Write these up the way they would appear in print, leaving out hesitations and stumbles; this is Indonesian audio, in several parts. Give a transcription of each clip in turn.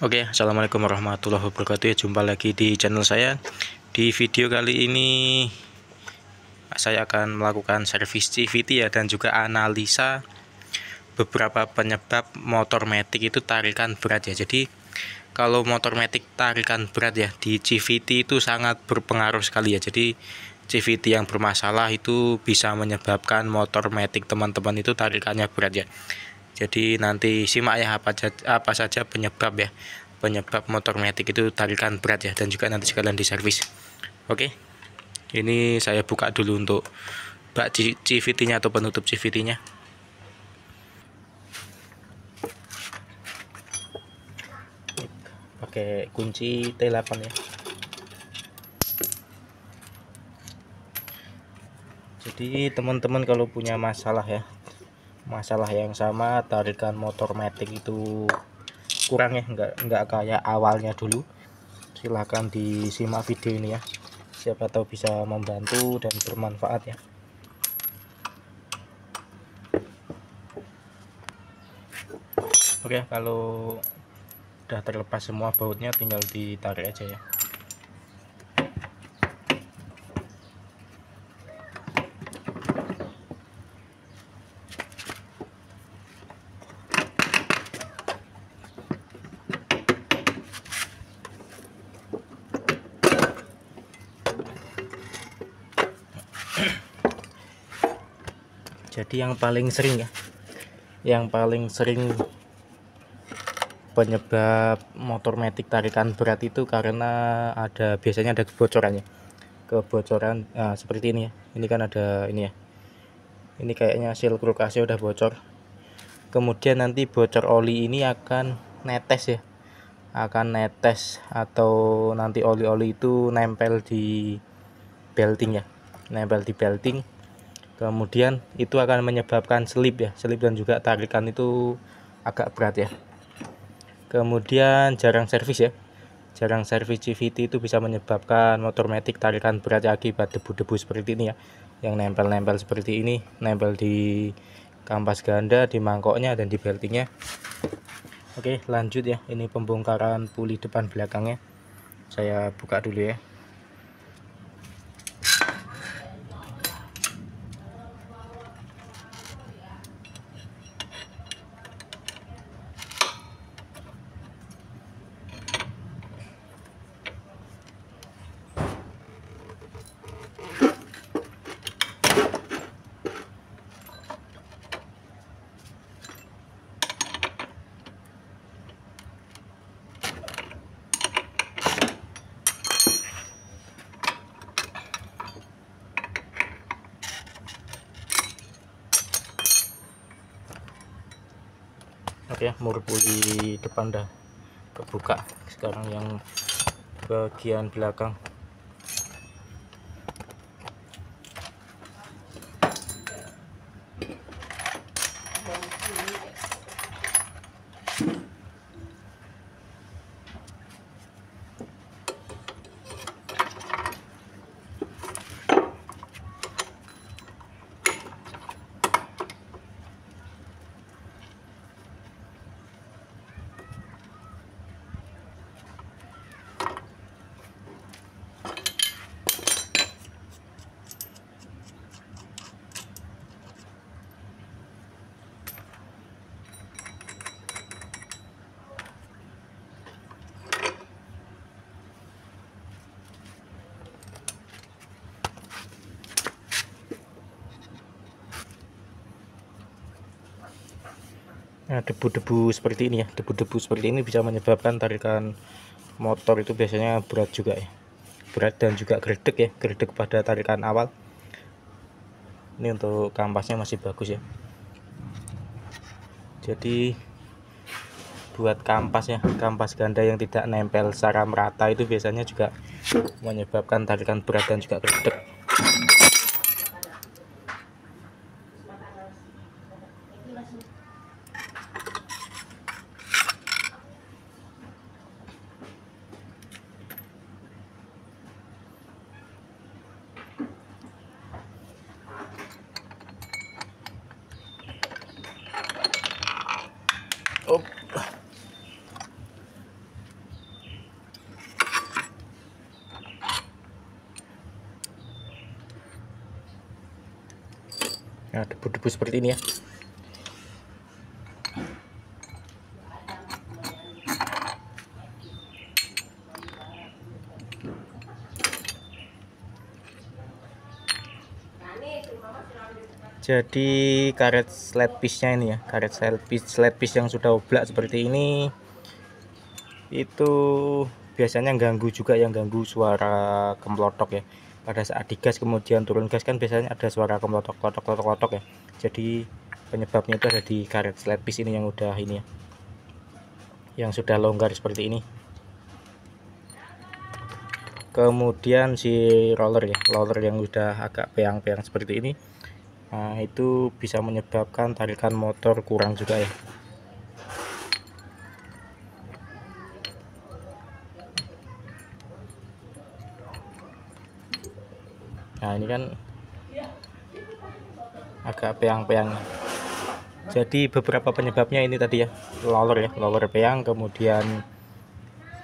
Oke, assalamualaikum warahmatullahi wabarakatuh. Jumpa lagi di channel saya. Di video kali ini saya akan melakukan servis CVT ya, dan juga analisa beberapa penyebab motor matic itu tarikan berat ya. Jadi kalau motor matic tarikan berat ya, di CVT itu sangat berpengaruh sekali ya. Jadi CVT yang bermasalah itu bisa menyebabkan motor matic teman-teman itu tarikannya berat ya. Jadi nanti simak ya apa saja penyebab motor matic itu tarikan berat ya, dan juga nanti sekalian diservis. Oke, ini saya buka dulu untuk bak CVT-nya atau penutup CVT-nya. Pakai kunci T8 ya. Jadi teman-teman kalau punya masalah yang sama, tarikan motor matic itu kurang ya, nggak kayak awalnya dulu, silahkan disimak video ini ya, siapa tahu bisa membantu dan bermanfaat ya. Oke, kalau udah terlepas semua bautnya, tinggal ditarik aja ya. Jadi yang paling sering penyebab motor matic tarikan berat itu karena biasanya ada kebocorannya. Nah, seperti ini ya. Ini kan ada ini ya. Ini kayaknya seal kulkasnya udah bocor. Kemudian nanti bocor oli ini akan netes ya. Atau nanti oli-oli itu nempel di belting ya. Kemudian itu akan menyebabkan selip dan juga tarikan itu agak berat ya. Kemudian jarang servis CVT itu bisa menyebabkan motor matic tarikan berat ya, akibat debu-debu seperti ini ya, yang nempel-nempel seperti ini, nempel di kampas ganda, di mangkoknya, dan di beltingnya. Oke, lanjut ya. Ini pembongkaran puli depan belakangnya. Saya buka dulu ya. Oke, mur puli depan dah kebuka. Sekarang yang bagian belakang. Nah, debu-debu seperti ini bisa menyebabkan tarikan motor itu biasanya berat juga ya. Berat dan juga geredek pada tarikan awal. Ini untuk kampasnya masih bagus ya. Jadi buat kampas ganda yang tidak nempel secara merata itu biasanya juga menyebabkan tarikan berat dan juga geredek. Nah, debu-debu seperti ini ya. Jadi karet slide piece-nya ini ya, karet slide piece yang sudah oblak seperti ini itu biasanya ganggu juga, yang ganggu suara kemplotok ya. Pada saat digas kemudian turun gas kan biasanya ada suara kemplotok klotok ya. Jadi penyebabnya itu ada di karet slide piece ini yang udah ini ya, yang sudah longgar seperti ini. Kemudian si roller ya, roller yang udah agak peyang-peyang seperti ini, nah itu bisa menyebabkan tarikan motor kurang juga ya. Nah ini kan agak peyang-peyang. Jadi beberapa penyebabnya ini tadi ya, roller ya, roller peyang, kemudian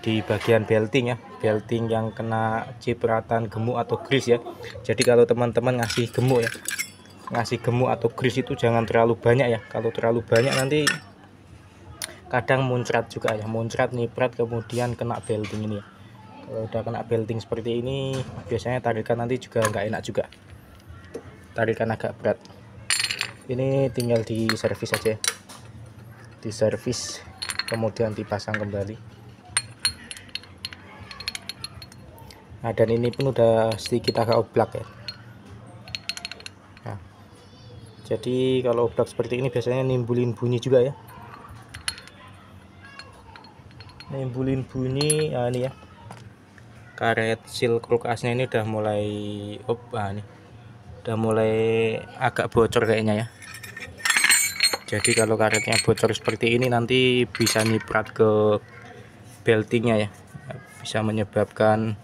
di bagian belting ya, belting yang kena cipratan gemuk atau grease ya. Jadi kalau teman-teman ngasih gemuk ya, ngasih gemuk atau grease itu jangan terlalu banyak ya. Kalau terlalu banyak nanti kadang muncrat juga ya, muncrat, niprat, kemudian kena belting ini ya. Kalau udah kena belting seperti ini biasanya tarikan nanti juga nggak enak juga, tarikan agak berat. Ini tinggal di servis aja ya, di servis kemudian dipasang kembali. Nah dan ini pun udah sedikit agak oblak ya. Nah, jadi kalau oblak seperti ini biasanya nimbulin bunyi juga ya, nimbulin bunyi. Nah, ini ya, karet seal kulkasnya ini udah mulai ini udah mulai agak bocor kayaknya ya. Jadi kalau karetnya bocor seperti ini nanti bisa nyiprat ke beltingnya ya, bisa menyebabkan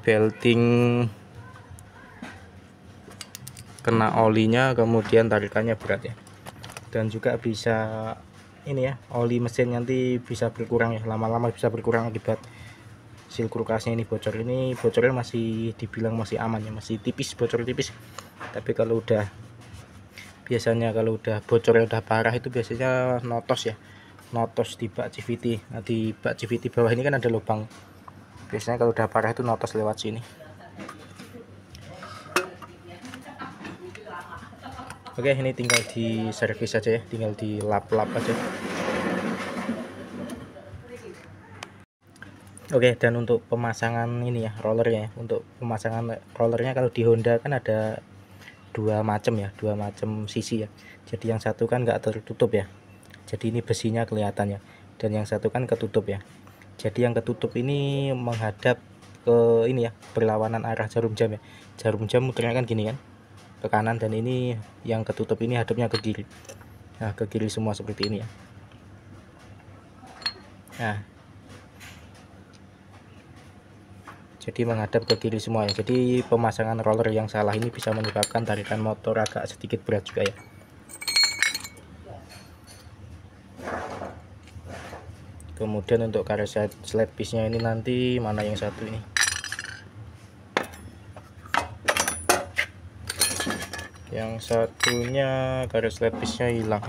belting kena olinya, kemudian tarikannya berat ya. Dan juga bisa ini ya, oli mesin nanti bisa berkurang ya, lama-lama bisa berkurang akibat seal kulkasnya ini bocor. Ini bocornya masih dibilang masih aman ya, masih tipis, bocor tipis. Tapi kalau udah biasanya kalau udah bocornya udah parah itu biasanya notos ya, notos di bak CVT. Nah di bak CVT bawah ini kan ada lubang, biasanya kalau udah parah itu notos lewat sini. Oke, ini tinggal di servis aja ya, tinggal di lap-lap aja. Oke, dan untuk pemasangan ini ya, rollernya ya, untuk pemasangan rollernya kalau di Honda kan ada dua macam ya, dua macam sisi ya. Jadi yang satu kan nggak tertutup ya, jadi ini besinya kelihatan ya, dan yang satu kan ketutup ya. Jadi yang ketutup ini menghadap ke ini ya, berlawanan arah jarum jam ya. Jarum jam muternya kan gini kan, ke kanan, dan ini yang ketutup ini hadapnya ke kiri. Nah ke kiri semua seperti ini ya. Nah jadi menghadap ke kiri semua ya. Jadi pemasangan roller yang salah ini bisa menyebabkan tarikan motor agak sedikit berat juga ya. Kemudian untuk karet slide piece-nya ini nanti mana yang satu ini, yang satunya karet slide piece-nya hilang.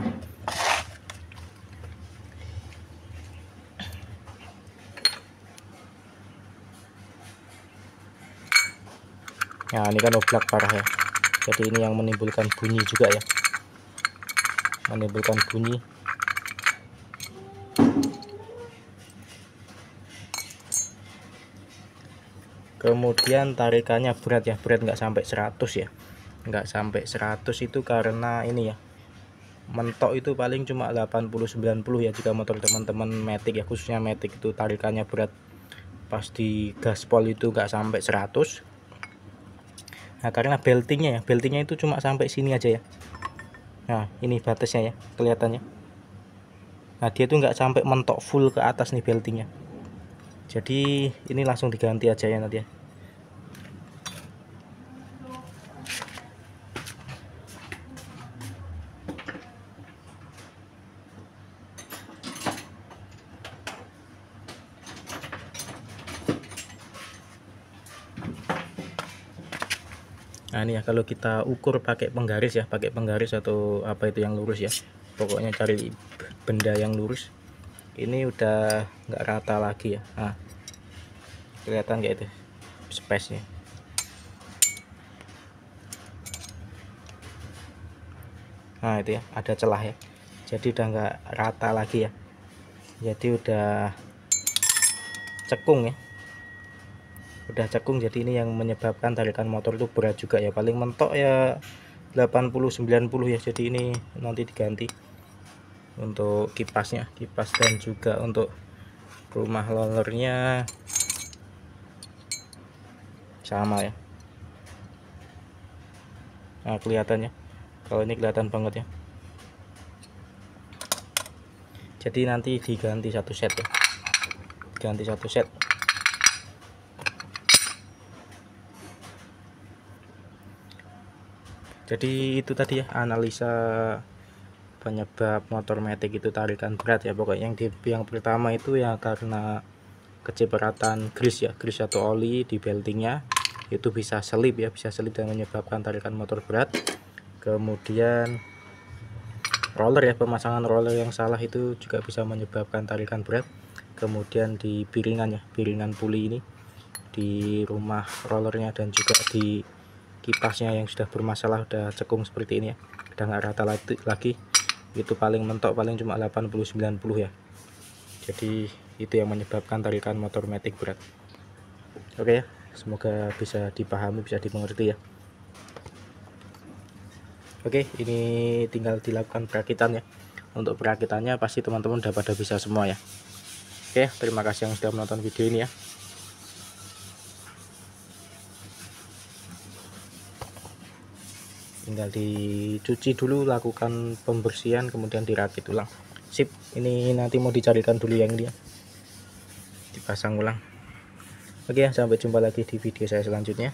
Nah ini kan oblak parah ya, jadi ini yang menimbulkan bunyi juga ya, menimbulkan bunyi. Kemudian tarikannya berat ya, berat nggak sampai 100 ya, nggak sampai 100 itu karena ini ya, mentok itu paling cuma 80-90 ya jika motor teman-teman Matic ya, khususnya Matic itu tarikannya berat. Pas di gaspol itu nggak sampai 100. Nah karena beltingnya ya, beltingnya itu cuma sampai sini aja ya. Nah ini batasnya ya, kelihatannya. Nah dia tuh nggak sampai mentok full ke atas nih beltingnya. Jadi ini langsung diganti aja ya nanti ya. Nah ini ya, kalau kita ukur pakai penggaris ya, pakai penggaris atau apa itu yang lurus ya, pokoknya cari benda yang lurus. Ini udah nggak rata lagi ya. Nah kelihatan kayak itu space nya. Nah itu ya, ada celah ya, jadi udah nggak rata lagi ya, jadi udah cekung ya, udah cekung. Jadi ini yang menyebabkan tarikan motor itu berat juga ya, paling mentok ya 80-90 ya. Jadi ini nanti diganti untuk kipasnya, kipas, dan juga untuk rumah rollernya sama ya. Nah kelihatannya, kalau ini kelihatan banget ya, jadi nanti diganti satu set ya, ganti satu set. Jadi itu tadi ya analisa penyebab motor matic itu tarikan berat ya. Pokoknya yang pertama itu ya karena kecipratan grease ya, grease atau oli di beltingnya itu bisa selip ya, bisa selip dan menyebabkan tarikan motor berat. Kemudian roller ya, pemasangan roller yang salah itu juga bisa menyebabkan tarikan berat. Kemudian di piringan ya, piringan puli ini di rumah rollernya dan juga di kipasnya yang sudah bermasalah, udah cekung seperti ini ya, udah nggak rata lagi, itu paling mentok paling cuma 80-90 ya. Jadi itu yang menyebabkan tarikan motor matic berat. Oke ya, semoga bisa dipahami, bisa dimengerti ya. Oke, ini tinggal dilakukan perakitan ya. Untuk perakitannya pasti teman-teman udah pada bisa semua ya. Oke, terima kasih yang sudah menonton video ini ya. Tinggal dicuci dulu, lakukan pembersihan, kemudian dirakit ulang. Sip, ini nanti mau dicarikan dulu yang dia, dipasang ulang. Oke ya, sampai jumpa lagi di video saya selanjutnya.